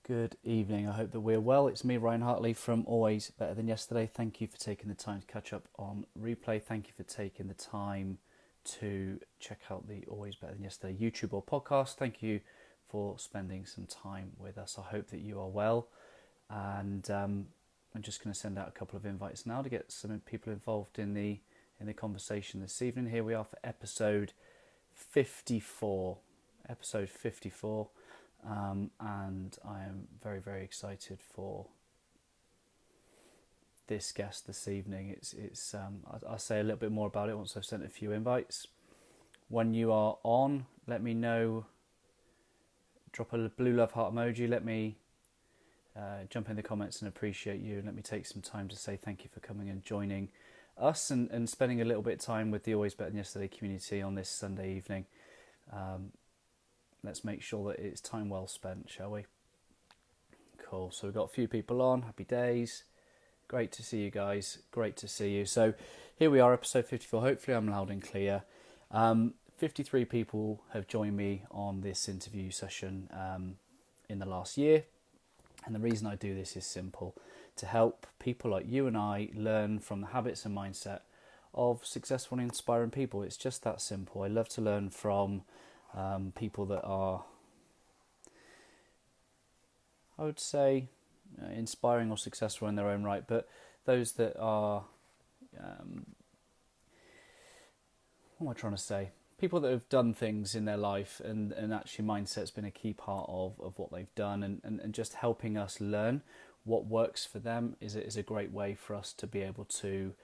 Good evening. I hope that we're well. It's me, Ryan Hartley from Always Better Than Yesterday. Thank you for taking the time to catch up on replay. Thank you for taking the time to check out the Always Better Than Yesterday YouTube or podcast. Thank you for spending some time with us. I hope that you are well. And I'm just going to send out a couple of invites now to get some people involved in the conversation this evening. Here we are for episode 54. Episode 54. And I am very, very excited for this guest this evening. I'll say a little bit more about it once I've sent a few invites. When you are on, let me know. Drop a blue love heart emoji. Let me jump in the comments and appreciate you. And let me take some time to say thank you for coming and joining us and spending a little bit of time with the Always Better Than Yesterday community on this Sunday evening. Let's make sure that it's time well spent, shall we? Cool. So we've got a few people on. Happy days. Great to see you guys. Great to see you. So here we are, episode 54. Hopefully I'm loud and clear. 53 people have joined me on this interview session in the last year. And the reason I do this is simple. To help people like you and I learn from the habits and mindset of successful and inspiring people. It's just that simple. I love to learn from people that are, I would say, inspiring or successful in their own right, but those that are, what am I trying to say? People that have done things in their life and actually mindset's been a key part of what they've done and just helping us learn what works for them is a great way for us to be able to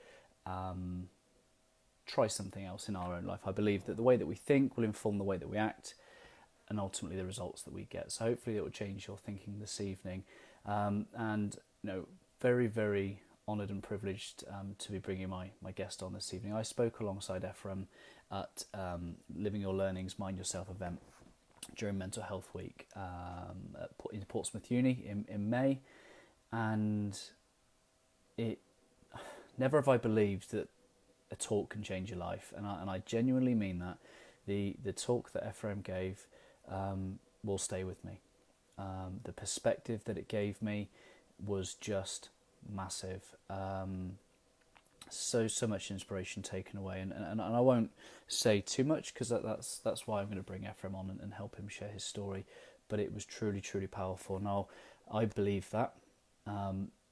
try something else in our own life. I believe that the way that we think will inform the way that we act and ultimately the results that we get. So hopefully it will change your thinking this evening. And very, very honoured and privileged to be bringing my guest on this evening. I spoke alongside Efrem at Living Your Learnings, Mind Yourself event during Mental Health Week in Portsmouth Uni in May. And never have I believed that a talk can change your life, and I genuinely mean that. The talk that Efrem gave will stay with me. The perspective that it gave me was just massive. So much inspiration taken away, and I won't say too much because that's why I'm going to bring Efrem on and help him share his story. But it was truly, truly powerful. Now I believe that.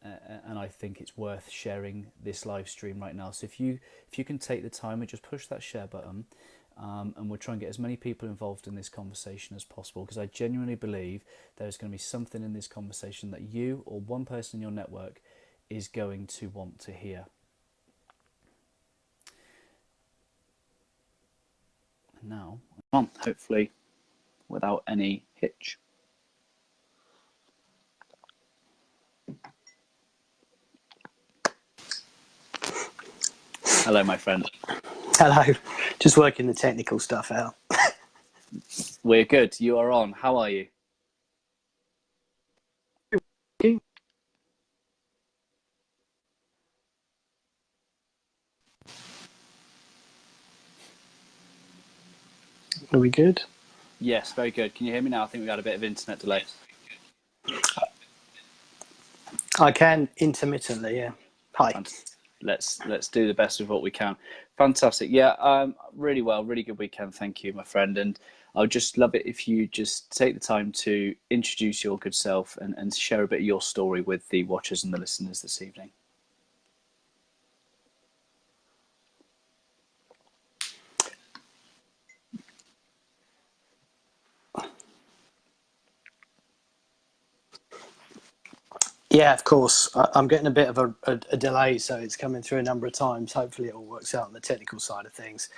And I think it's worth sharing this live stream right now. So if you can take the time and just push that share button, and we'll try and get as many people involved in this conversation as possible, because I genuinely believe there's going to be something in this conversation that you or one person in your network is going to want to hear. And now, hopefully without any hitch. Hello, my friend. Hello. Just working the technical stuff out. We're good. You are on. How are you? Are we good? Yes, very good. Can you hear me now? I think we had a bit of internet delay. I can intermittently, yeah. Hi. Let's do the best of what we can. Fantastic. Yeah, really well, really good weekend. Thank you, my friend. And I would just love it if you just take the time to introduce your good self and share a bit of your story with the watchers and the listeners this evening. Yeah, of course. I'm getting a bit of a delay, so it's coming through a number of times. Hopefully it all works out on the technical side of things.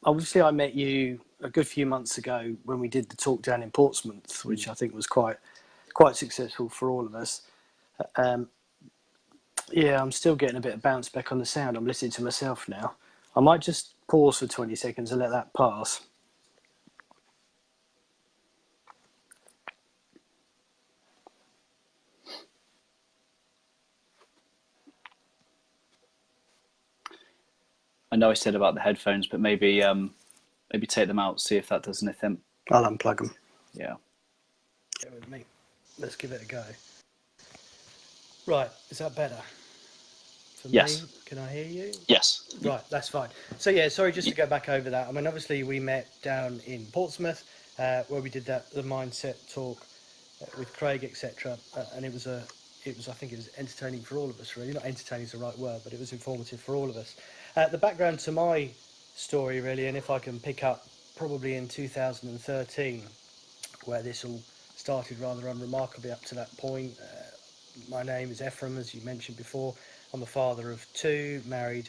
Obviously, I met you a good few months ago when we did the talk down in Portsmouth, which I think was quite successful for all of us. Yeah, I'm still getting a bit of bounce back on the sound. I'm listening to myself now. I might just pause for 20 seconds and let that pass. I know I said about the headphones, but maybe take them out, see if that does anything. I'll unplug them. Yeah. Go with me. Let's give it a go. Right, is that better? For me, Yes. can I hear you? Yes. Right, that's fine. So yeah, sorry, just to go back over that. I mean, obviously we met down in Portsmouth, where we did the mindset talk with Craig, etc. And I think it was entertaining for all of us. Really, not entertaining is the right word, but it was informative for all of us. The background to my story, really, and if I can pick up, probably in 2013, where this all started rather unremarkably up to that point. My name is Efrem, as you mentioned before. I'm a father of two, married,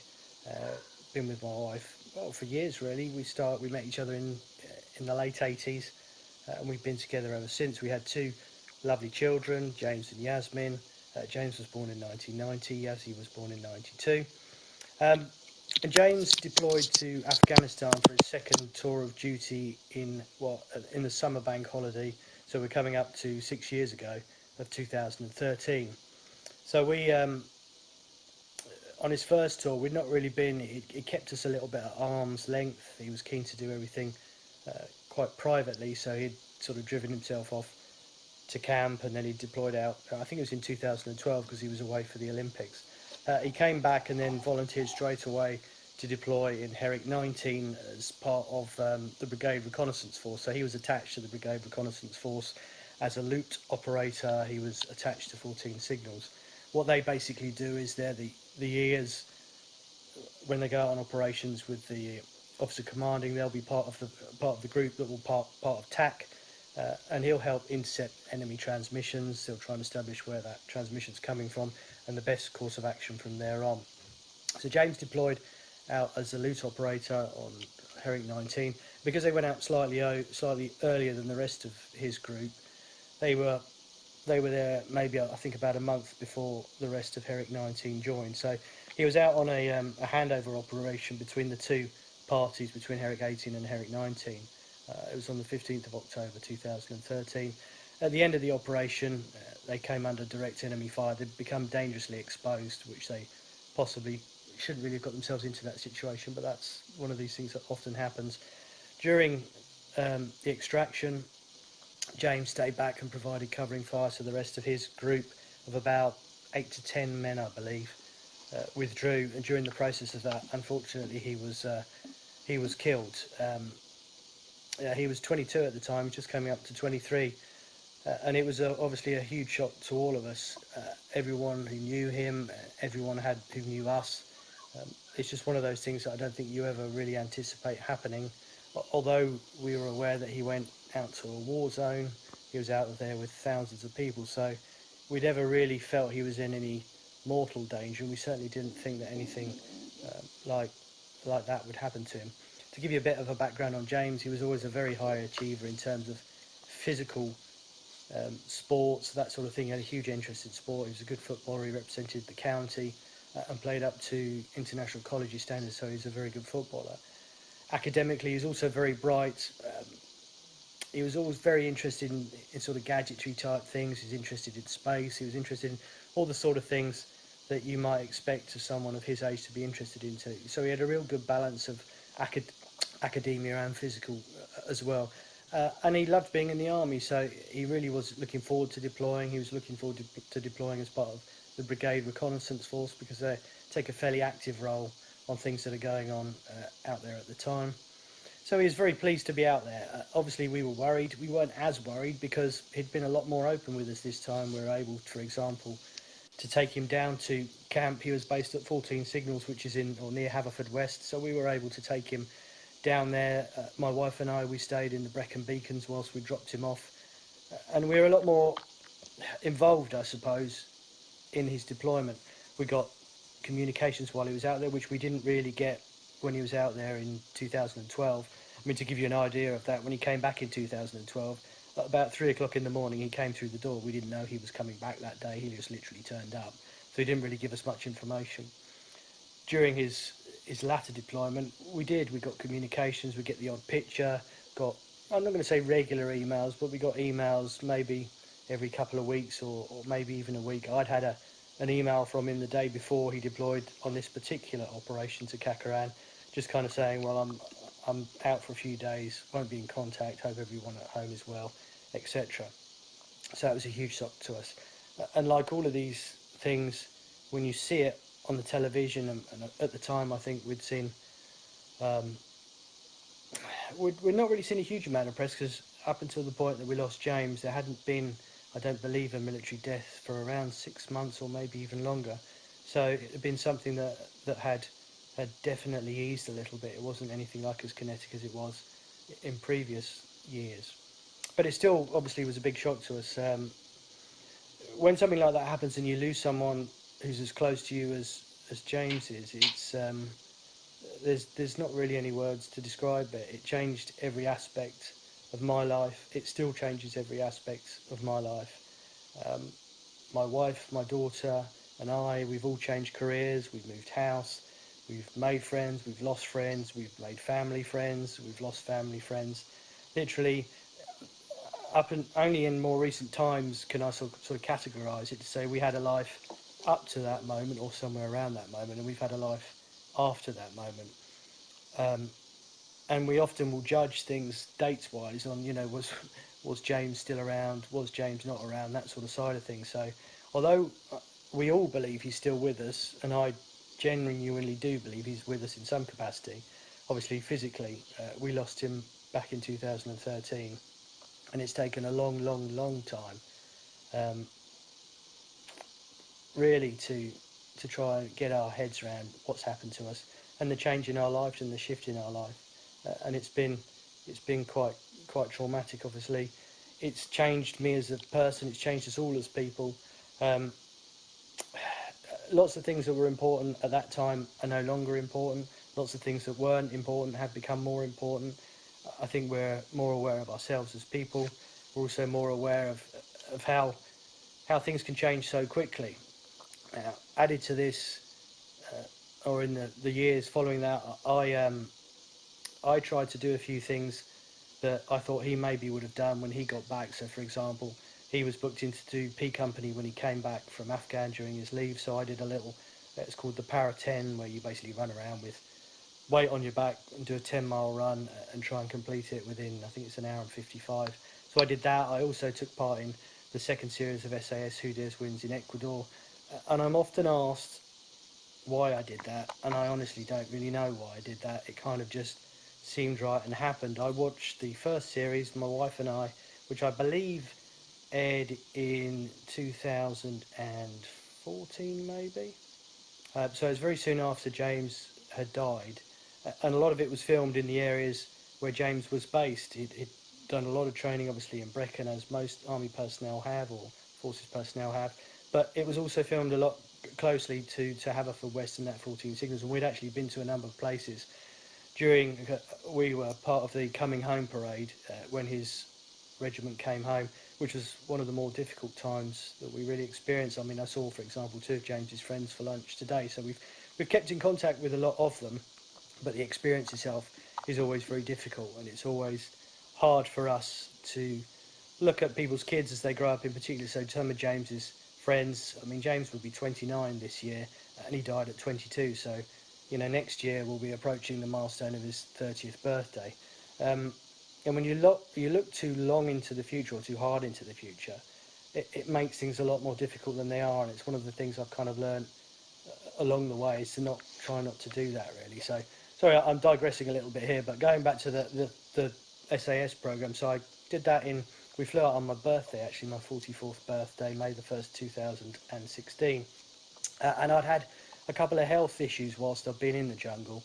been with my wife for years really. We met each other in the late 80s, and we've been together ever since. We had two lovely children, James and Yasmin. James was born in 1990, Yazzie was born in 92. And James deployed to Afghanistan for his second tour of duty in the summer bank holiday. So we're coming up to 6 years ago of 2013. So we on his first tour, we'd not really been. It kept us a little bit at arm's length. He was keen to do everything quite privately, so he'd sort of driven himself off to camp, and then he deployed out. I think it was in 2012 because he was away for the Olympics. He came back and then volunteered straight away to deploy in Herrick 19 as part of the Brigade Reconnaissance Force. So he was attached to the Brigade Reconnaissance Force as a loot operator. He was attached to 14 Signals. What they basically do is they're the ears when they go out on operations with the officer commanding. They'll be part of the group that will part of TAC, and he'll help intercept enemy transmissions. He'll try and establish where that transmission's coming from and the best course of action from there on. So James deployed out as a loot operator on Herrick 19 because they went out slightly earlier than the rest of his group. They were there maybe I think about a month before the rest of Herrick 19 joined. So he was out on a handover operation between the two parties, between Herrick 18 and Herrick 19. It was on the 15th of October 2013. At the end of the operation, they came under direct enemy fire. They'd become dangerously exposed, which they possibly shouldn't really have got themselves into that situation, but that's one of these things that often happens. During the extraction, James stayed back and provided covering fire, so the rest of his group of about 8 to 10 men, I believe, withdrew. And during the process of that, unfortunately, he was killed. He was 22 at the time, just coming up to 23, and it was obviously a huge shock to all of us. Everyone who knew him, everyone who knew us. It's just one of those things that I don't think you ever really anticipate happening. Although we were aware that he went out to a war zone, he was out there with thousands of people, so we never really felt he was in any mortal danger, and we certainly didn't think that anything like that would happen to him. To give you a bit of a background on James, he was always a very high achiever in terms of physical sports, that sort of thing. He had a huge interest in sport. He was a good footballer. He represented the county and played up to international college standards, so he's a very good footballer. Academically, he's also very bright. He was always very interested in sort of gadgetry type things. He's interested in space. He was interested in all the sort of things that you might expect of someone of his age to be interested into. So he had a real good balance of academia and physical as well. And he loved being in the army, so he really was looking forward to deploying. He was looking forward to deploying as part of the Brigade Reconnaissance Force because they take a fairly active role on things that are going on out there at the time. So he was very pleased to be out there. Obviously, we were worried. We weren't as worried because he'd been a lot more open with us this time. We were able, for example, to take him down to camp. He was based at 14 Signals, which is in or near Haverfordwest. So we were able to take him down there. My wife and I, we stayed in the Brecon Beacons whilst we dropped him off. And we were a lot more involved, I suppose, in his deployment. We got communications while he was out there, which we didn't really get when he was out there in 2012. I mean, to give you an idea of that, when he came back in 2012, at about 3 o'clock in the morning, he came through the door. We didn't know he was coming back that day. He just literally turned up. So he didn't really give us much information. During his latter deployment, we got communications. We get the odd picture, I'm not going to say regular emails, but we got emails maybe every couple of weeks or maybe even a week. I'd had an email from him the day before he deployed on this particular operation to Kakaran, just kind of saying, well, I'm out for a few days, won't be in contact, hope everyone at home is well, etc. So it was a huge shock to us. And like all of these things, when you see it on the television, and at the time I think um, we'd not really seen a huge amount of press, because up until the point that we lost James, there hadn't been, I don't believe, a military death for around 6 months or maybe even longer. So it had been something that had definitely eased a little bit. It wasn't anything like as kinetic as it was in previous years. But it still obviously was a big shock to us. When something like that happens and you lose someone who's as close to you as James is, it's there's not really any words to describe it. It changed every aspect of my life. It still changes every aspect of my life. Um, my wife, my daughter, and we've all changed careers. We've moved house. We've made friends. We've lost friends. We've made family friends. We've lost family friends. Literally, up and only in more recent times can I sort of categorise it to say we had a life up to that moment or somewhere around that moment, and we've had a life after that moment. Um, and we often will judge things dates wise on, was James still around, was James not around, that sort of side of things. So although we all believe he's still with us, and I genuinely do believe he's with us in some capacity, obviously physically, we lost him back in 2013, and it's taken a long time, um, really to try and get our heads around what's happened to us and the change in our lives and the shift in our life. And it's been quite traumatic. Obviously, it's changed me as a person. It's changed us all as people. Um, Lots of things that were important at that time are no longer important. Lots of things that weren't important have become more important. I think we're more aware of ourselves as people. We're also more aware of how things can change so quickly. Added to this, or in the years following that, I tried to do a few things that I thought he maybe would have done when he got back. So, for example, he was booked into do P Company when he came back from Afghan during his leave. So I did a little, it's called the Para 10, where you basically run around with weight on your back and do a 10-mile run and try and complete it within, I think it's an hour and 55. So I did that. I also took part in the second series of SAS Who Dares Wins in Ecuador. And I'm often asked why I did that, and I honestly don't really know why I did that. It kind of just seemed right and happened. I watched the first series, my wife and I, which I believe aired in 2014 maybe. So it was very soon after James had died, and a lot of it was filmed in the areas where James was based. He'd done a lot of training, obviously, in Brecon, as most army personnel have, or forces personnel have, but it was also filmed a lot closely to Haverfordwest and that 14 Signals, and we'd actually been to a number of places during. We were part of the coming home parade when his regiment came home, which was one of the more difficult times that we really experienced. I mean, I saw, for example, two of James's friends for lunch today, so we've kept in contact with a lot of them, but the experience itself is always very difficult, and it's always hard for us to look at people's kids as they grow up, in particular. So some of James's friends, I mean, James will be 29 this year, and he died at 22. So, next year we'll be approaching the milestone of his 30th birthday. And when you look too long into the future, or too hard into the future, it makes things a lot more difficult than they are. And it's one of the things I've kind of learned along the way, is to try not to do that, really. So, sorry, I'm digressing a little bit here, but going back to the SAS program. So I did that we flew out on my birthday, actually, my 44th birthday, May the 1st, 2016. And I'd had a couple of health issues whilst I've been in the jungle.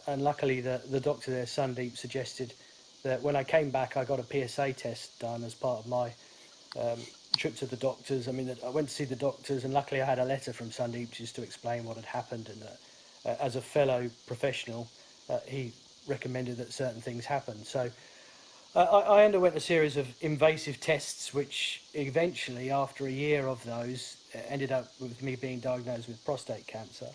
And luckily, the doctor there, Sandeep, suggested that when I came back, I got a PSA test done as part of my trip to the doctors. I mean, I went to see the doctors, and luckily I had a letter from Sandeep just to explain what had happened. And as a fellow professional, he recommended that certain things happened. So I underwent a series of invasive tests, which eventually, after a year of those, ended up with me being diagnosed with prostate cancer,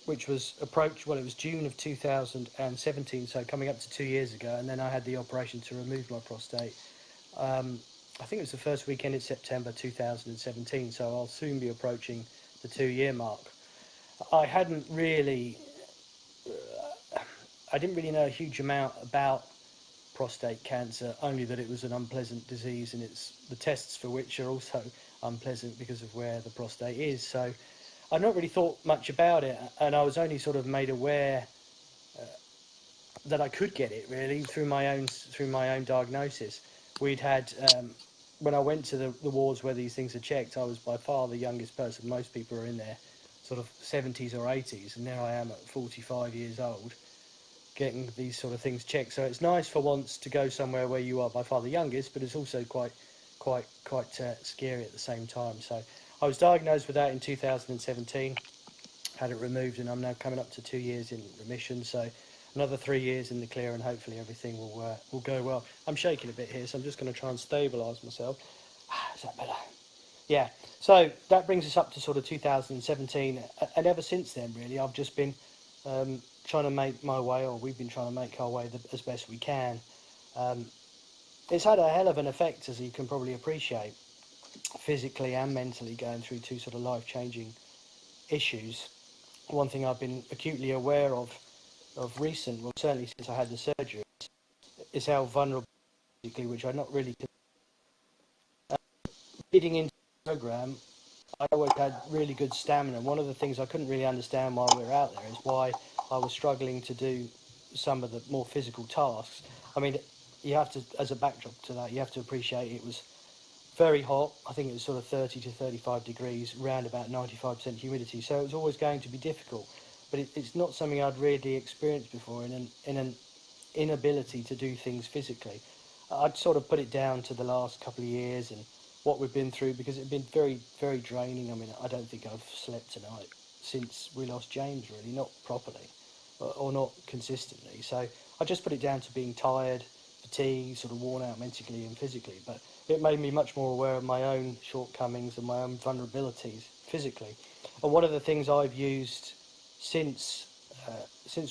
which was it was June of 2017, so coming up to 2 years ago, and then I had the operation to remove my prostate. I think it was the first weekend in September 2017, so I'll soon be approaching the 2 year mark. I hadn't really, I didn't really know a huge amount about prostate cancer, only that it was an unpleasant disease, and it's the tests for which are also unpleasant because of where the prostate is. So I'd not really thought much about it, and I was only sort of made aware that I could get it really through my own diagnosis. We'd had when I went to the wards where these things are checked, I was by far the youngest person. Most people are in their sort of 70s or 80s, and now I am at 45 years old getting these sort of things checked. So it's nice for once to go somewhere where you are by far the youngest, but it's also quite scary at the same time. So I was diagnosed with that in 2017, had it removed, and I'm now coming up to 2 years in remission. So another 3 years in the clear, and hopefully everything will go well. I'm shaking a bit here, so I'm just going to try and stabilise myself. Is that better? Yeah. So that brings us up to sort of 2017, and ever since then, really, I've just been trying to make my way, or we've been trying to make our way as best we can. It's had a hell of an effect, as you can probably appreciate, physically and mentally, going through two sort of life-changing issues. One thing I've been acutely aware of recent, well, certainly since I had the surgery, is how vulnerable physically, which I'm not really leading into the program. I always had really good stamina. One of the things I couldn't really understand while we were out there is why I was struggling to do some of the more physical tasks. I mean, you have to, as a backdrop to that, you have to appreciate it was very hot. I think it was sort of 30 to 35 degrees, around about 95% humidity. So it was always going to be difficult. But it's not something I'd really experienced before in an inability to do things physically. I'd sort of put it down to the last couple of years and what we've been through, because it's been very, very draining. I mean, I don't think I've slept tonight since we lost James, really, not properly or not consistently. So I just put it down to being tired, fatigued, sort of worn out mentally and physically. But it made me much more aware of my own shortcomings and my own vulnerabilities physically. And one of the things I've used since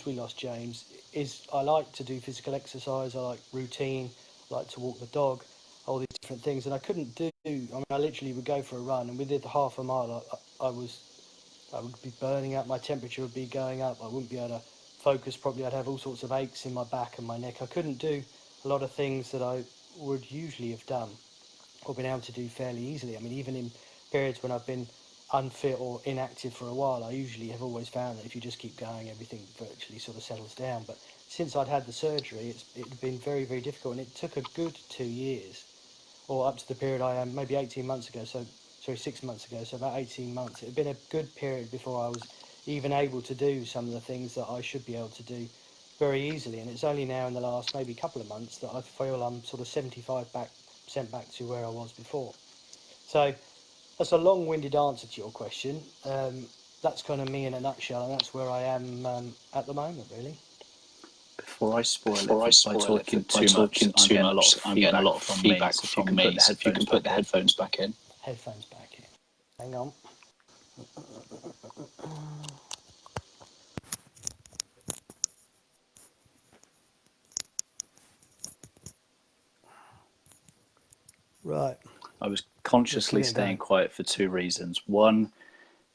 we lost James is I like to do physical exercise. I like routine. I like to walk the dog. All these different things, and I couldn't do. I mean, I literally would go for a run, and within half a mile, I would be burning up. My temperature would be going up. I wouldn't be able to focus properly. I'd have all sorts of aches in my back and my neck. I couldn't do a lot of things that I would usually have done or been able to do fairly easily. I mean, even in periods when I've been unfit or inactive for a while, I usually have always found that if you just keep going, everything virtually sort of settles down. But since I'd had the surgery, it's been very, very difficult, and it took a good 2 years, or up to the period I am, maybe 18 months ago, 6 months ago, so about 18 months. It had been a good period before I was even able to do some of the things that I should be able to do very easily, and it's only now in the last maybe couple of months that I feel I'm sort of 75% back to where I was before. So that's a long-winded answer to your question. That's kind of me in a nutshell, and that's where I am at the moment, really. Before I spoil it by talking too much, I'm getting a lot of feedback from me. So if you can put the headphones back in. Headphones back in. Hang on. Right. I was consciously staying quiet for two reasons. One,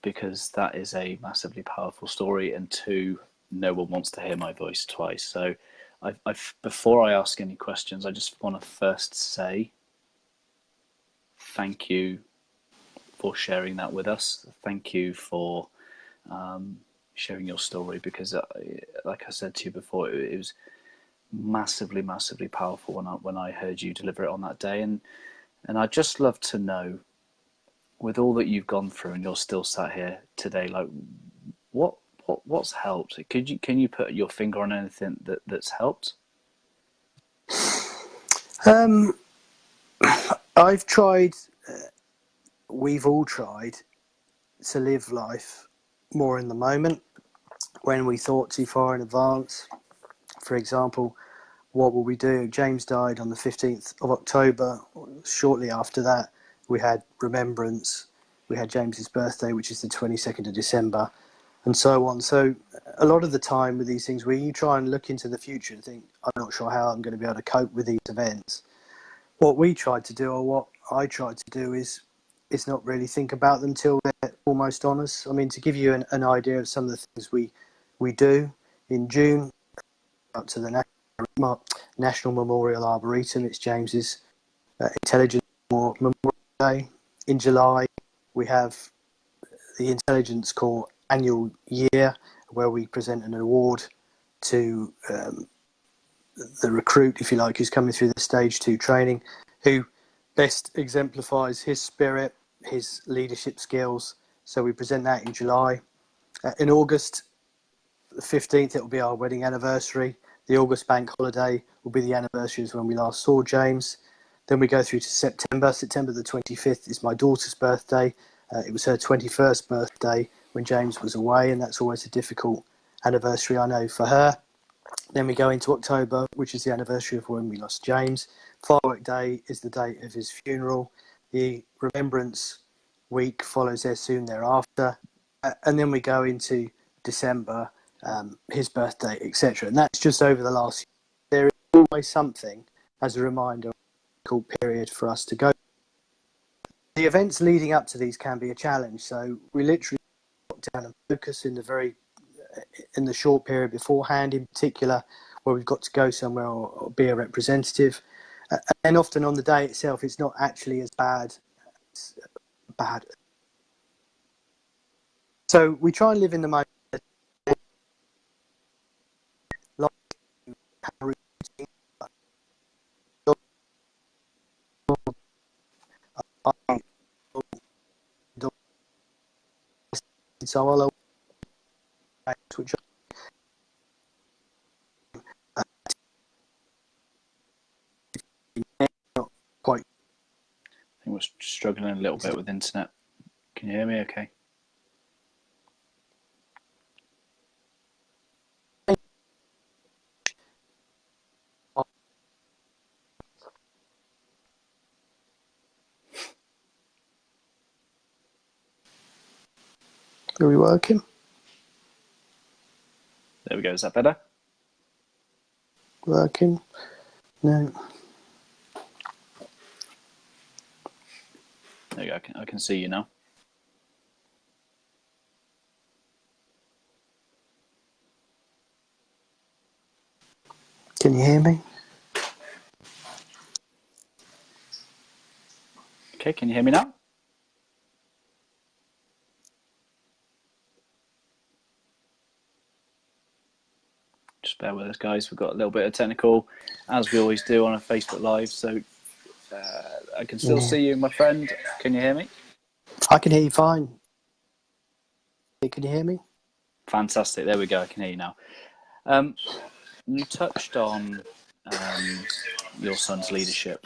because that is a massively powerful story, and two, no one wants to hear my voice twice. So before I ask any questions, I just want to first say thank you for sharing that with us. Thank you for sharing your story, because like I said to you before, it was massively, massively powerful when I heard you deliver it on that day. And I'd just love to know, with all that you've gone through and you're still sat here today, like what's helped? Can you put your finger on anything that's helped? I've tried, we've all tried to live life more in the moment when we thought too far in advance. For example, what will we do? James died on the 15th of October. Shortly after that, we had Remembrance. We had James's birthday, which is the 22nd of December, and so on. So a lot of the time with these things, where you try and look into the future and think, I'm not sure how I'm going to be able to cope with these events. What we tried to do, or what I tried to do, is not really think about them till they're almost on us. I mean, to give you an idea of some of the things we do, in June, up to the National Memorial Arboretum. It's James's Intelligence Memorial Day. In July, we have the Intelligence Corps annual year, where we present an award to the recruit, if you like, who's coming through the stage 2 training, who best exemplifies his spirit, his leadership skills. So we present that in July. In August the 15th, it will be our wedding anniversary. The August bank holiday will be the anniversary as when we last saw James. Then we go through to September. September the 25th is my daughter's birthday. It was her 21st birthday when James was away, and that's always a difficult anniversary, I know, for her. Then we go into October, which is the anniversary of when we lost James. Firework Day is the date of his funeral. The Remembrance Week follows there soon thereafter. And then we go into December, his birthday, etc. And that's just over the last year. There is always something as a reminder of a difficult period for us to go. The events leading up to these can be a challenge. So we literally lock down and focus in the short period beforehand, in particular, where we've got to go somewhere or be a representative. And often on the day itself, it's not actually as bad. So we try and live in the moment. So I'll which not quite. I think we're struggling a little bit with internet. Can you hear me okay? Are we working? There we go. Is that better? Working? No. There you go. I can see you now. Can you hear me? Okay, can you hear me now? Just bear with us, guys. We've got a little bit of technical, as we always do on a Facebook Live. So I can still see you, my friend. Can you hear me? I can hear you fine. Can you hear me? Fantastic. There we go. I can hear you now. You touched on your son's leadership.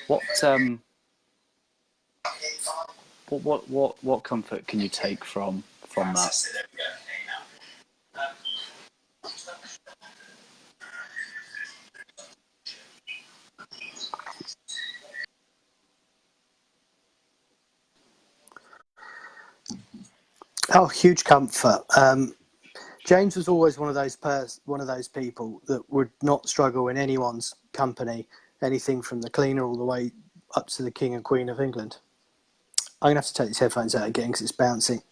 What comfort can you take from that? Oh, huge comfort. James was always one of those people that would not struggle in anyone's company, anything from the cleaner all the way up to the King and Queen of England. I'm going to have to take these headphones out again because it's bouncing.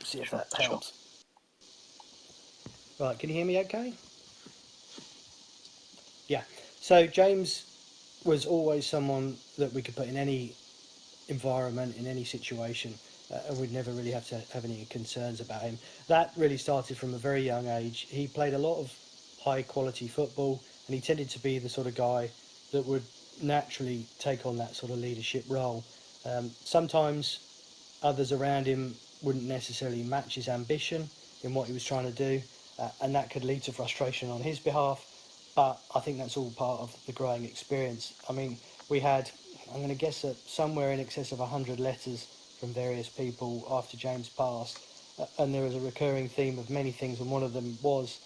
See if that helps. Sure. Right, can you hear me okay? Yeah. So James was always someone that we could put in any environment, in any situation, and we'd never really have to have any concerns about him. That really started from a very young age. He played a lot of high quality football, and he tended to be the sort of guy that would naturally take on that sort of leadership role. Sometimes others around him wouldn't necessarily match his ambition in what he was trying to do, and that could lead to frustration on his behalf. But I think that's all part of the growing experience. I mean, we had, I'm going to guess, somewhere in excess of 100 letters from various people after James passed, and there was a recurring theme of many things, and one of them was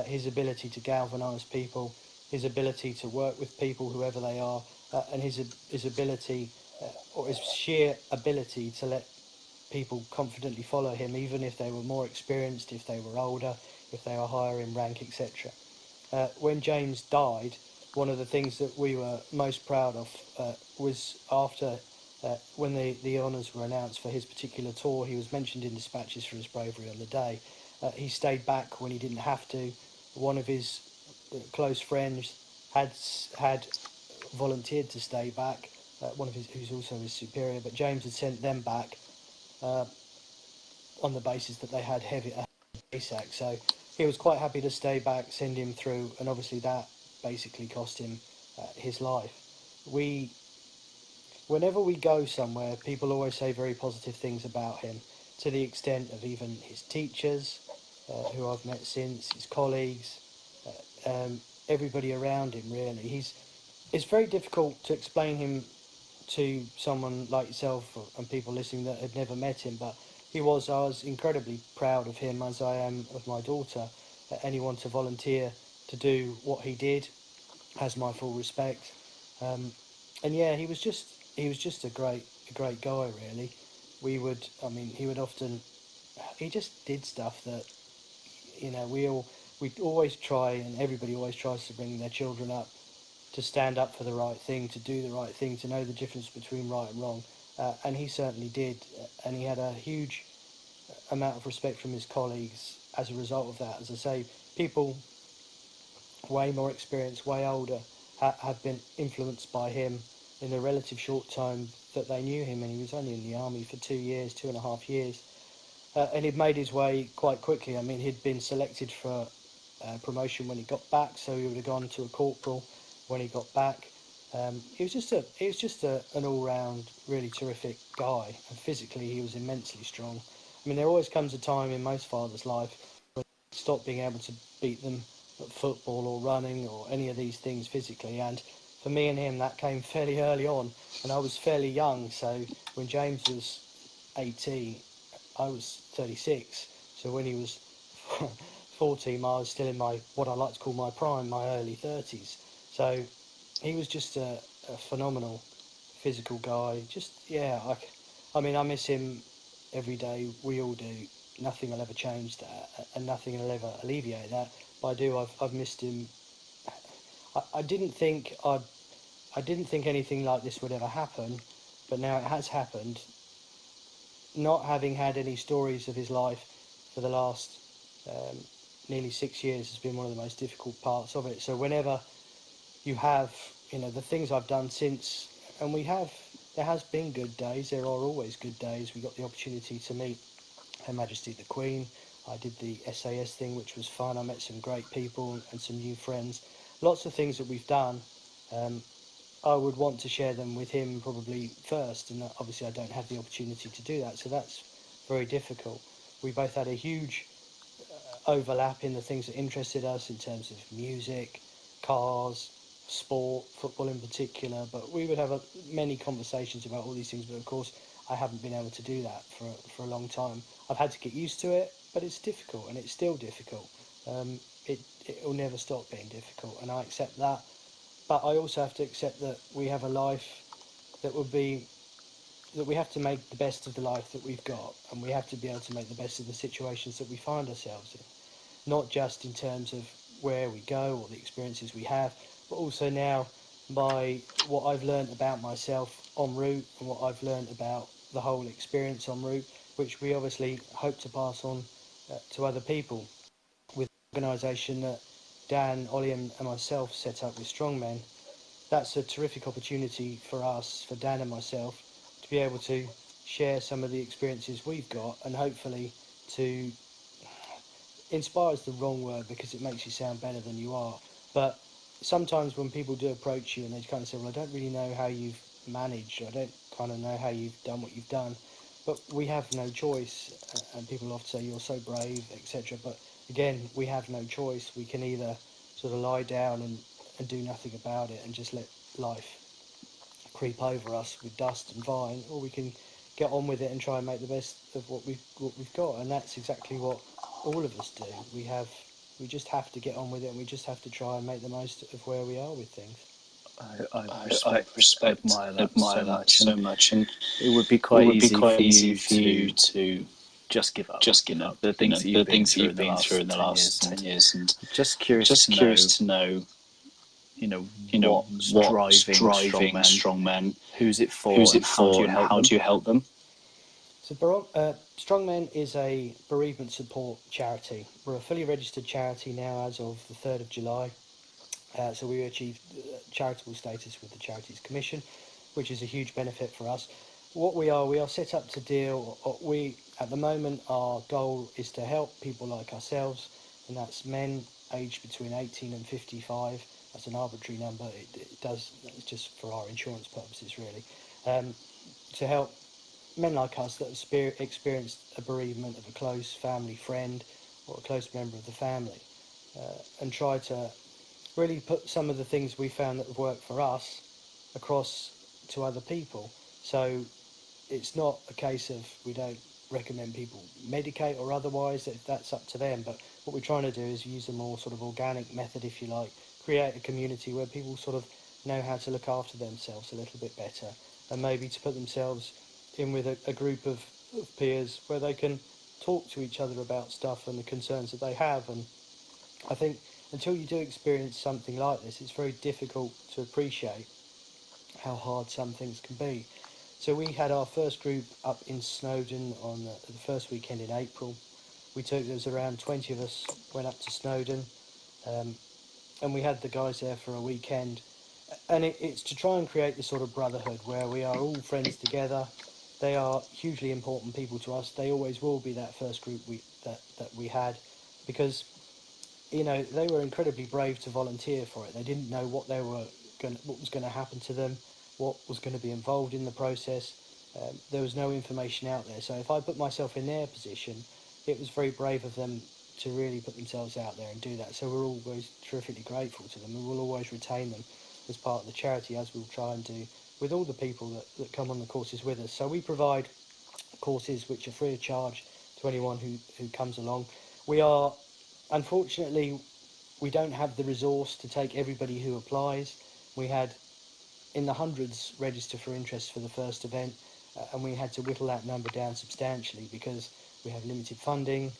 his ability to galvanise people, his ability to work with people, whoever they are, and his ability, or his sheer ability to let people confidently follow him, even if they were more experienced, if they were older, if they were higher in rank, etc. When James died, one of the things that we were most proud of was after when the honours were announced for his particular tour. He was mentioned in dispatches for his bravery on the day. He stayed back when he didn't have to. one of his close friends had volunteered to stay back. One of his, who's also his superior, but James had sent them back uh, on the basis that they had heavy ASAC. So he was quite happy to stay back, send him through, and obviously that basically cost him his life. Whenever we go somewhere, people always say very positive things about him, to the extent of even his teachers, who I've met since, his colleagues, everybody around him. Really, it's very difficult to explain him to someone like yourself and people listening that had never met him, but I was incredibly proud of him, as I am of my daughter. Anyone to volunteer to do what he did has my full respect. And yeah, he was just a great guy, really. He would often, he just did stuff that, we always try, and everybody always tries to bring their children up to stand up for the right thing, to do the right thing, to know the difference between right and wrong. And he certainly did. And he had a huge amount of respect from his colleagues as a result of that. As I say, people way more experienced, way older, have been influenced by him in the relative short time that they knew him. And he was only in the army for 2 years, 2.5 years. And he'd made his way quite quickly. I mean, he'd been selected for promotion when he got back, so he would have gone to a corporal when he got back. He was just an all-round really terrific guy, and physically he was immensely strong. I mean, there always comes a time in most fathers' life when they stop being able to beat them at football or running or any of these things physically, and for me and him that came fairly early on, and I was fairly young, so when James was 18, I was 36, so when he was 14, I was still in my, what I like to call my prime, my early 30s. So he was just a phenomenal physical guy. I miss him every day. We all do. Nothing will ever change that, and nothing will ever alleviate that. But I've missed him. I didn't think anything like this would ever happen, but now it has happened. Not having had any stories of his life for the last nearly 6 years has been one of the most difficult parts of it. So whenever you have, the things I've done since, and there has been good days, there are always good days. We got the opportunity to meet Her Majesty the Queen. I did the SAS thing, which was fun. I met some great people and some new friends. Lots of things that we've done. I would want to share them with him probably first, and obviously I don't have the opportunity to do that, so that's very difficult. We both had a huge overlap in the things that interested us in terms of music, cars, sport, football in particular, but we would have many conversations about all these things, but of course I haven't been able to do that for a long time. I've had to get used to it, but it's difficult, and it's still difficult. It will never stop being difficult, and I accept that. But I also have to accept that we have a life that we have to make the best of the life that we've got, and we have to be able to make the best of the situations that we find ourselves in. Not just in terms of where we go or the experiences we have, but also now by what I've learned about myself en route and what I've learned about the whole experience en route, which we obviously hope to pass on to other people. With the organisation that Dan, Ollie and myself set up with StrongMen, that's a terrific opportunity for us, for Dan and myself, to be able to share some of the experiences we've got, and hopefully to inspire is the wrong word because it makes you sound better than you are. But sometimes when people do approach you and they kind of say, well, I don't really know how you've managed, I don't kind of know how you've done what you've done, but we have no choice. And people often say, you're so brave, etc. But again, we have no choice. We can either sort of lie down and do nothing about it and just let life creep over us with dust and vine, or we can get on with it and try and make the best of what we've got. And that's exactly what all of us do. We just have to get on with it, and we just have to try and make the most of where we are with things. I admire that so much, and it would be it quite would be easy quite for easy you for you to to just give up. just give up. The things that you've been through in the last 10 years, and I'm just I'm curious just to curious to know, what's what's driving driving StrongMen, strong men, who's it for, who's and it how do for, you and help how them? do you help them? So StrongMen is a bereavement support charity. We're a fully registered charity now as of the 3rd of July. So we achieved charitable status with the Charities Commission, which is a huge benefit for us. What we are set up to deal, at the moment, our goal is to help people like ourselves, and that's men aged between 18 and 55. That's an arbitrary number. It's just for our insurance purposes, really. To help men like us that have experienced a bereavement of a close family friend or a close member of the family, and try to really put some of the things we found that have worked for us across to other people. So it's not a case of we don't recommend people medicate or otherwise, that's up to them, but what we're trying to do is use a more sort of organic method, if you like, create a community where people sort of know how to look after themselves a little bit better, and maybe to put themselves in with a group of peers where they can talk to each other about stuff and the concerns that they have. And I think until you do experience something like this, it's very difficult to appreciate how hard some things can be. So we had our first group up in Snowdon on the first weekend in April. There was around 20 of us went up to Snowdon, and we had the guys there for a weekend. And it's to try and create this sort of brotherhood where we are all friends together. They are hugely important people to us. They always will be, that first group that we had, because they were incredibly brave to volunteer for it. They didn't know what was going to happen to them, what was going to be involved in the process. There was no information out there. So if I put myself in their position, it was very brave of them to really put themselves out there and do that. So we're always terrifically grateful to them, and we'll always retain them as part of the charity, as we'll try and do with all the people that come on the courses with us. So we provide courses which are free of charge to anyone who comes along. Unfortunately, we don't have the resource to take everybody who applies. We had in the hundreds register for interest for the first event, and we had to whittle that number down substantially because we have limited funding.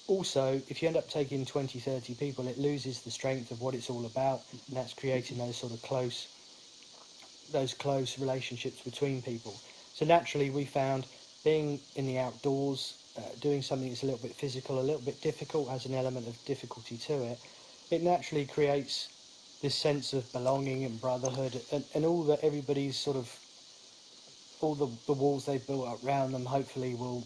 Also, if you end up taking 20, 30 people, it loses the strength of what it's all about, and that's creating those sort of close relationships between people. So naturally, we found being in the outdoors, doing something that's a little bit physical, a little bit difficult, has an element of difficulty to it. It naturally creates this sense of belonging and brotherhood, and everybody's sort of, all the walls they've built up around them hopefully will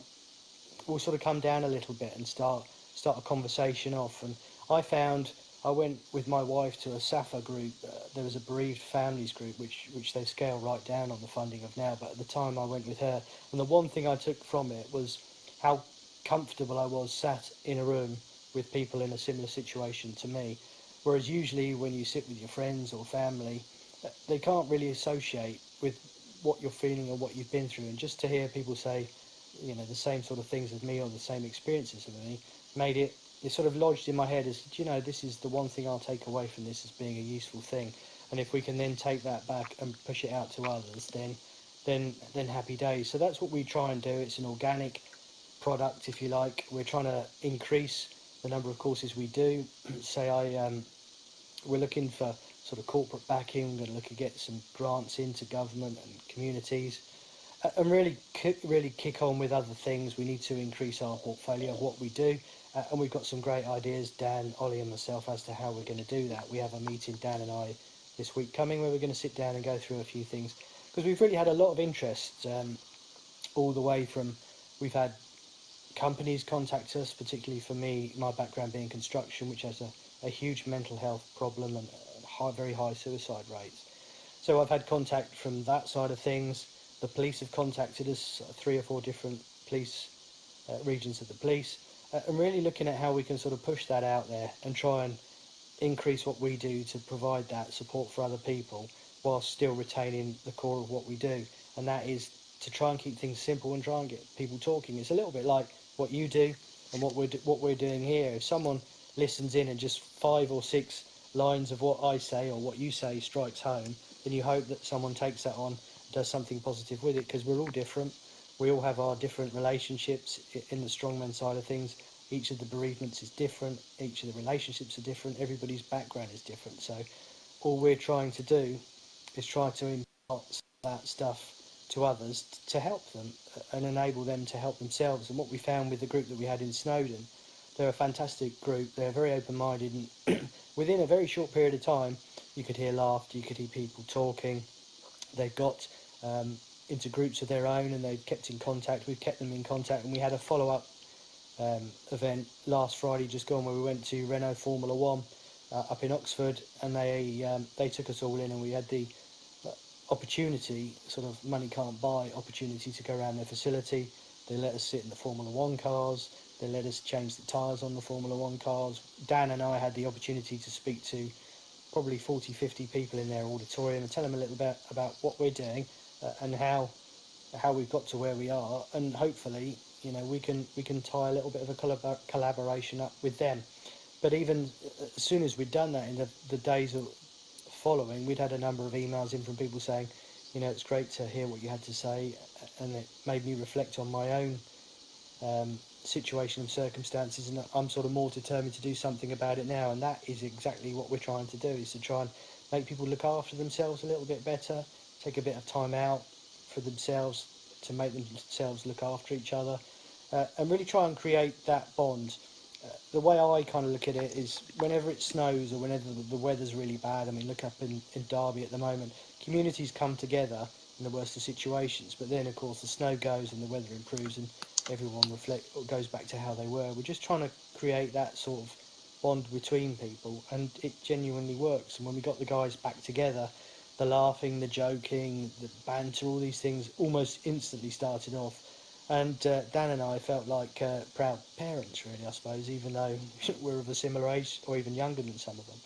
sort of come down a little bit and start a conversation off. And I went with my wife to a SAFA group. There was a bereaved families group which they scale right down on the funding of now, but at the time I went with her, and the one thing I took from it was how comfortable I was sat in a room with people in a similar situation to me. Whereas usually when you sit with your friends or family, they can't really associate with what you're feeling or what you've been through. And just to hear people say, the same sort of things as me or the same experiences as me, made it sort of lodged in my head as, this is the one thing I'll take away from this as being a useful thing. And if we can then take that back and push it out to others, then happy days. So that's what we try and do. It's an organic product, if you like. We're trying to increase the number of courses we do. We're looking for sort of corporate backing. We're going to look at get some grants into government and communities, and really kick on with other things. We need to increase our portfolio of what we do, and we've got some great ideas, Dan, Ollie and myself, as to how we're going to do that. We have a meeting, Dan and I, this week coming, where we're going to sit down and go through a few things, because we've really had a lot of interest, all the way from, we've had companies contact us, particularly for me, my background being construction, which has a huge mental health problem and very high suicide rates. So I've had contact from that side of things. The police have contacted us, 3 or 4 different police regions of the police, and really looking at how we can sort of push that out there and try and increase what we do to provide that support for other people whilst still retaining the core of what we do. And that is to try and keep things simple and try and get people talking. It's a little bit like what you do and what we're doing here. If someone listens in and just 5 or 6 lines of what I say or what you say strikes home, then you hope that someone takes that on, does something positive with it, because we're all different. We all have our different relationships in the strongman side of things. Each of the bereavements is different. Each of the relationships are different. Everybody's background is different. So all we're trying to do is try to impart that stuff to others to help them and enable them to help themselves. And what we found with the group that we had in Snowdon, they're a fantastic group. They're very open-minded, and within a very short period of time, you could hear laughter, you could hear people talking. They've got into groups of their own, and they've kept in contact. We've kept them in contact, and we had a follow-up event last Friday just gone where we went to Renault Formula One up in Oxford, and they took us all in, and we had the opportunity, sort of money can't buy opportunity, to go around their facility. They let us sit in the Formula One cars. They let us change the tyres on the Formula One cars. Dan and I had the opportunity to speak to probably 40, 50 people in their auditorium and tell them a little bit about what we're doing and how we've got to where we are, and hopefully, you know, we can tie a little bit of a collaboration up with them. But even as soon as we'd done that, in the days following, we'd had a number of emails in from people saying, you know, it's great to hear what you had to say, and it made me reflect on my own situation and circumstances, and I'm sort of more determined to do something about it now. And that is exactly what we're trying to do, is to try and make people look after themselves a little bit better, take a bit of time out for themselves to make themselves look after each other, and really try and create that bond. The way I kind of look at it is, whenever it snows or whenever the weather's really bad, I mean, look up in Derby at the moment, communities come together in the worst of situations, but then of course the snow goes and the weather improves and everyone goes back to how they were. We're just trying to create that sort of bond between people, and it genuinely works. And when we got the guys back together, the laughing, the joking, the banter, all these things almost instantly started off. And Dan and I felt like proud parents, really, I suppose, even though we're of a similar age or even younger than some of them.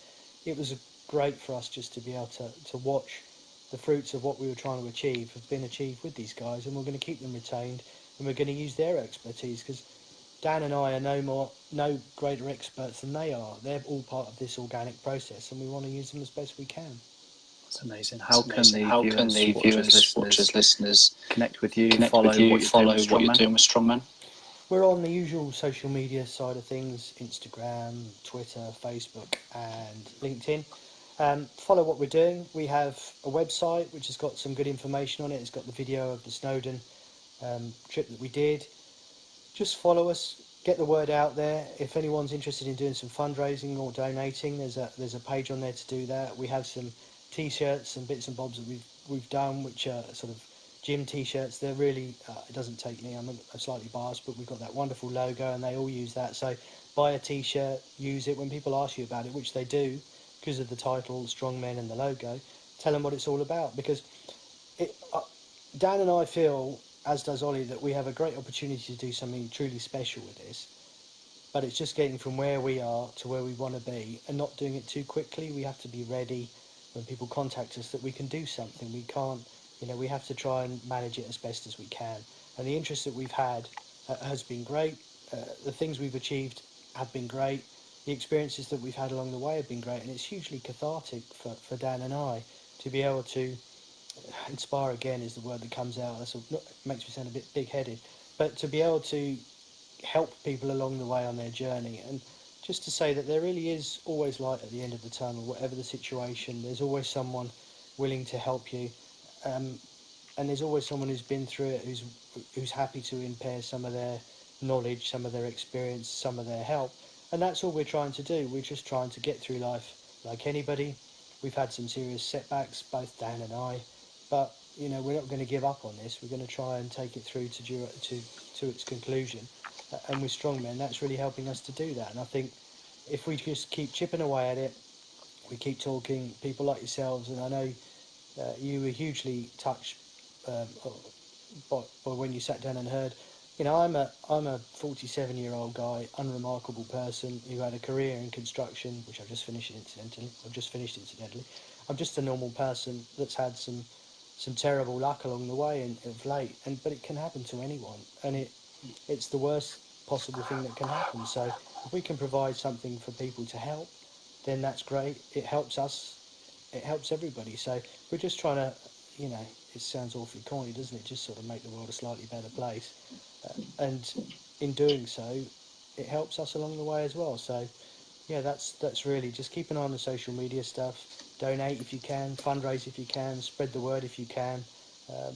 It was great for us just to be able to watch the fruits of what we were trying to achieve have been achieved with these guys, and we're going to keep them retained, and we're going to use their expertise, because Dan and I are no greater experts than they are. They're all part of this organic process, and we want to use them as best we can. It's amazing. How can the viewers, watchers, listeners connect with you, connect follow with you, what follow you're what you're doing with StrongMen? We're on the usual social media side of things: Instagram, Twitter, Facebook, and LinkedIn. Follow what we're doing. We have a website which has got some good information on it. It's got the video of the Snowdon trip that we did. Just follow us, get the word out there. If anyone's interested in doing some fundraising or donating, there's a page on there to do that. We have some t-shirts and bits and bobs that we've done, which are sort of gym t-shirts. They're really it doesn't take me, I'm slightly biased, but we've got that wonderful logo and they all use that. So buy a t-shirt, use it. When people ask you about it, which they do because of the title StrongMen and the logo, tell them what it's all about, because Dan and I feel, as does Ollie, that we have a great opportunity to do something truly special with this, but it's just getting from where we are to where we want to be and not doing it too quickly. We have to be ready when people contact us that we can do something. We can't, we have to try and manage it as best as we can. And the interest that we've had has been great. The things we've achieved have been great. The experiences that we've had along the way have been great, and it's hugely cathartic for Dan and I to be able to inspire, again is the word that comes out. That makes me sound a bit big-headed, but to be able to help people along the way on their journey, and just to say that there really is always light at the end of the tunnel. Whatever the situation, there's always someone willing to help you, and there's always someone who's been through it, who's happy to impair some of their knowledge, some of their experience, some of their help. And that's all we're trying to do. We're just trying to get through life like anybody. We've had some serious setbacks, both Dan and I, but we're not going to give up on this. We're going to try and take it through to its conclusion. And with StrongMen, that's really helping us to do that. And I think if we just keep chipping away at it, we keep talking, people like yourselves, and I know you were hugely touched by when you sat down and heard. I'm a 47-year-old guy, unremarkable person who had a career in construction, which I've just finished incidentally. I'm just a normal person that's had some terrible luck along the way and of late, but it can happen to anyone, and it's the worst possible thing that can happen. So if we can provide something for people to help, then that's great. It helps us, it helps everybody. So we're just trying to, it sounds awfully corny, doesn't it? Just sort of make the world a slightly better place. And in doing so, it helps us along the way as well. So yeah, that's really just keep an eye on the social media stuff. Donate if you can, fundraise if you can, spread the word if you can,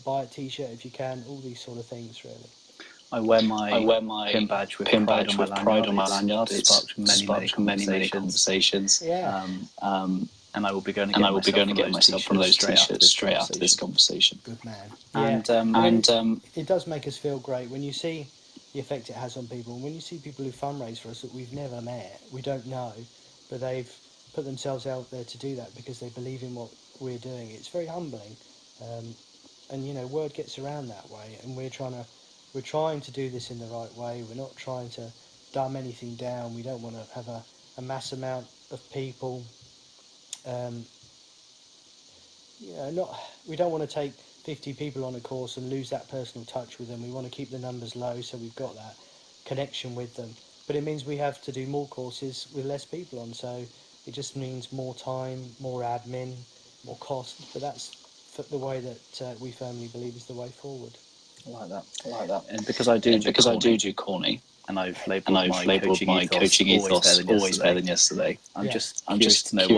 buy a t-shirt if you can, all these sort of things really. I wear my pin badge with pride on my lanyard. It's sparked many conversations. Yeah. And I will be going to get myself one of those t-shirts straight after this conversation. Good man. Yeah. It does make us feel great when you see the effect it has on people, and when you see people who fundraise for us that we've never met, we don't know, but they've put themselves out there to do that because they believe in what we're doing. It's very humbling, and word gets around that way, and we're trying to do this in the right way. We're not trying to dumb anything down. We don't want to have a mass amount of people. We don't want to take 50 people on a course and lose that personal touch with them. We want to keep the numbers low so we've got that connection with them. But it means we have to do more courses with less people on, so it just means more time, more admin, more cost. But that's the way that we firmly believe is the way forward. I like that. And because I do corny, and I've labelled my coaching ethos always better than yesterday. I'm just curious to know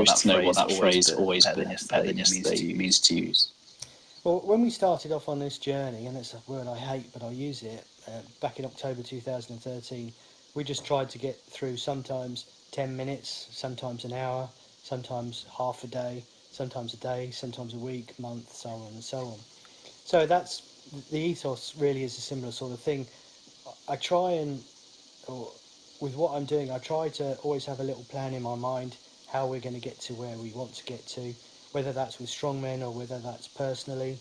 what that phrase always better than yesterday means to you. Well, when we started off on this journey, and it's a word I hate, but I use it, back in October 2013, we just tried to get through sometimes 10 minutes, sometimes an hour, sometimes half a day, sometimes a day, sometimes a week, month, so on and so on. So that's the ethos. Really is a similar sort of thing. With what I'm doing, I try to always have a little plan in my mind how we're going to get to where we want to get to, whether that's with StrongMen or whether that's personally.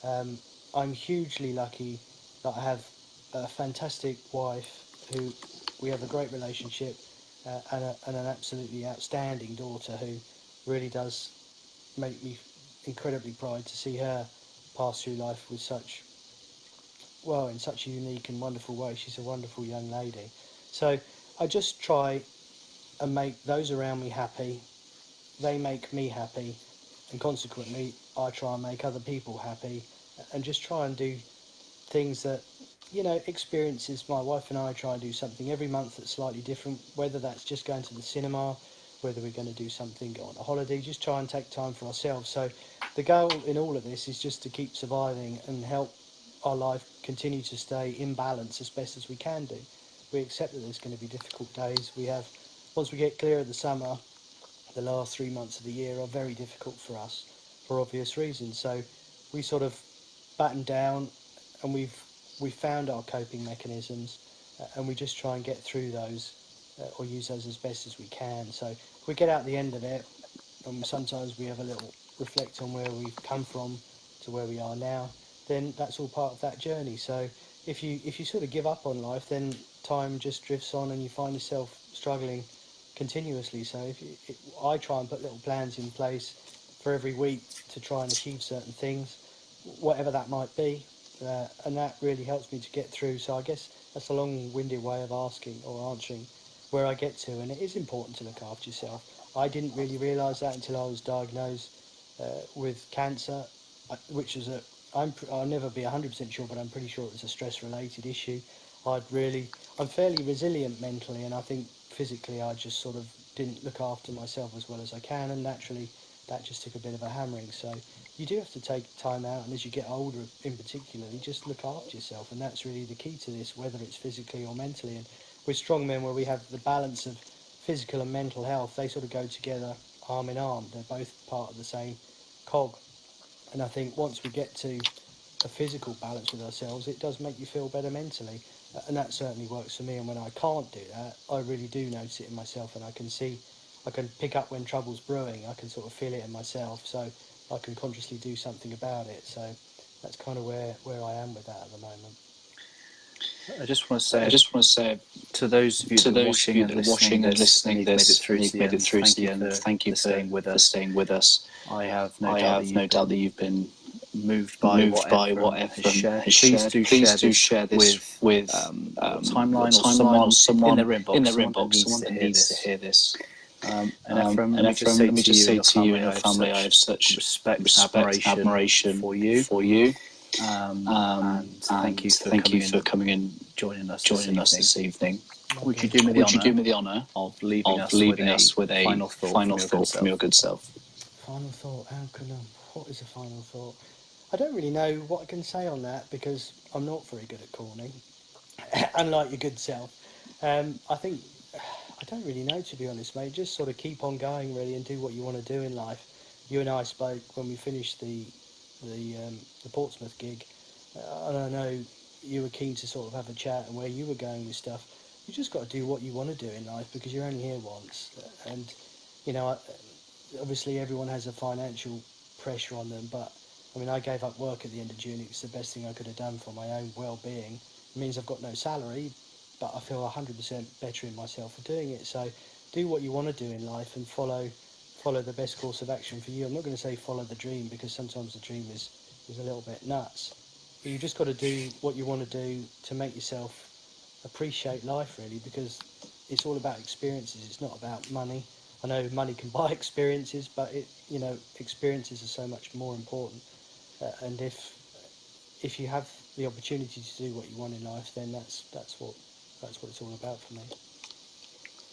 I'm hugely lucky that I have a fantastic wife who we have a great relationship, and an absolutely outstanding daughter who really does make me incredibly proud to see her pass through life with in such a unique and wonderful way. She's a wonderful young lady. So I just try and make those around me happy. They make me happy, and consequently I try and make other people happy, and just try and do things that, experiences. My wife and I try and do something every month that's slightly different, whether that's just going to the cinema, whether we're going to do something, go on a holiday, just try and take time for ourselves. So the goal in all of this is just to keep surviving and help our life continue to stay in balance as best as we can do. We accept that there's going to be difficult days. Once we get clear of the summer, the last 3 months of the year are very difficult for us for obvious reasons. So we sort of batten down, and we've found our coping mechanisms, and we just try and get through those or use those as best as we can. So if we get out the end of it, and sometimes we have a little reflect on where we've come from to where we are now, then that's all part of that journey. So if you sort of give up on life, then time just drifts on and you find yourself struggling continuously. So I try and put little plans in place for every week to try and achieve certain things, whatever that might be, and that really helps me to get through. So I guess that's a long-winded way of asking or answering where I get to, and it is important to look after yourself. I didn't really realise that until I was diagnosed with cancer, which is I'll never be 100% sure, but I'm pretty sure it was a stress-related issue. I'm fairly resilient mentally, and I think physically I just sort of didn't look after myself as well as I can, and naturally that just took a bit of a hammering. So you do have to take time out, and as you get older in particular, you just look after yourself, and that's really the key to this, whether it's physically or mentally. And with StrongMen, where we have the balance of physical and mental health, they sort of go together arm in arm. They're both part of the same cog. And I think once we get to a physical balance with ourselves, it does make you feel better mentally. And that certainly works for me. And when I can't do that, I really do notice it in myself, and I can pick up when trouble's brewing. I can sort of feel it in myself, so I can consciously do something about it. So that's kind of where I am with that at the moment. I just want to say to those of you that are watching and listening this, and you've made it through to the end, thank you for staying with us. I have no doubt that you've been moved by what Efrem has shared. Please do share this with timeline or someone in their inbox, someone that needs to hear this. And Efrem, let me just say to you and your family, I have such respect and admiration for you. And thank you for coming in, joining us this evening. Would you do me the honour of leaving us with a final thought from your good self? Final thought. What is a final thought? I don't really know what I can say on that because I'm not very good at corny, unlike your good self. I think I don't really know, to be honest, mate. Just sort of keep on going, really, and do what you want to do in life. You and I spoke when we finished the Portsmouth gig, and I know you were keen to sort of have a chat and where you were going with stuff. You just got to do what you want to do in life because you're only here once, and you know, obviously everyone has a financial pressure on them, but I mean, I gave up work at the end of June. It's the best thing I could have done for my own well-being. It means I've got no salary, but I feel 100% better in myself for doing it. So do what you want to do in life and follow the best course of action for you. I'm not going to say follow the dream because sometimes the dream is a little bit nuts. But you just got to do what you want to do to make yourself appreciate life, really, because it's all about experiences. It's not about money. I know money can buy experiences, but experiences are so much more important. And if you have the opportunity to do what you want in life, then that's what it's all about for me.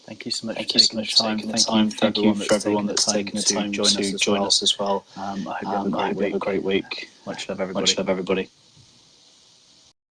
Thank you so much Thank for you so taking the much for time. taking the Thank time. you for Thank you everyone for everyone that's taken taken the time to join us to as join well. us as well. I hope you I have a hope great you have a week. great week. Much love, Much everybody. love, everybody.